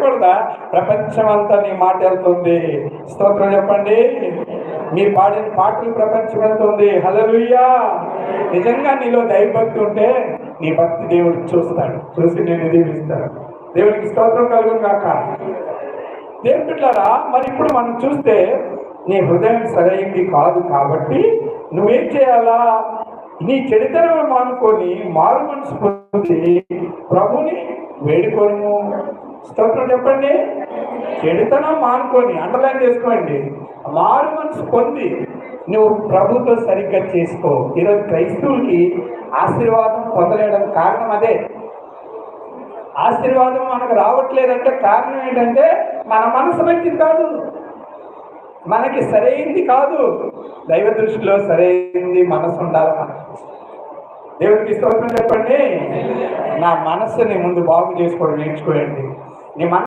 చేయకూడదా? ప్రపంచం అంతా నీ మాట వెళ్తుంది. స్తోత్రం చెప్పండి. మీరు పాడిన పాటలు ప్రపంచం వెళ్తుంది. హల్లెలూయా. నిజంగా నీలో దైవభక్తి ఉంటే నీ భక్తి దేవుడు చూస్తాడు, చూసి నేను దీవిస్తాడు. దేవునికి స్తోత్రం కలుగును గాక. దేవుని బిడ్డలారా, మరి ఇప్పుడు మనం చూస్తే నీ హృదయం సరైంది కాదు కాబట్టి నువ్వేం చేయాలా? నీ చెడుతనం మానుకొని మారు మనసు పొంది ప్రభుని వేడుకోను. స్తోత్రం చెప్పండి. చెడుతనం మానుకొని అండర్లైన్ చేసుకోండి. మారు మనసు పొంది నువ్వు ప్రభుతో సరిగ్గా చేసుకో. ఈరోజు క్రైస్తవులకి ఆశీర్వాదం పొందలేడానికి కారణం అదే. ఆశీర్వాదం మనకు రావట్లేదంటే కారణం ఏంటంటే మన మనసు మంచిది కాదు, మనకి సరైంది కాదు. దైవ దృష్టిలో సరైంది మనసు ఉండాలి మనకి. దేవుడికి స్తోత్రం చెప్పండి. నా మనస్సుని ముందు బాగు చేసుకోవడం నేర్చుకోండి. నీ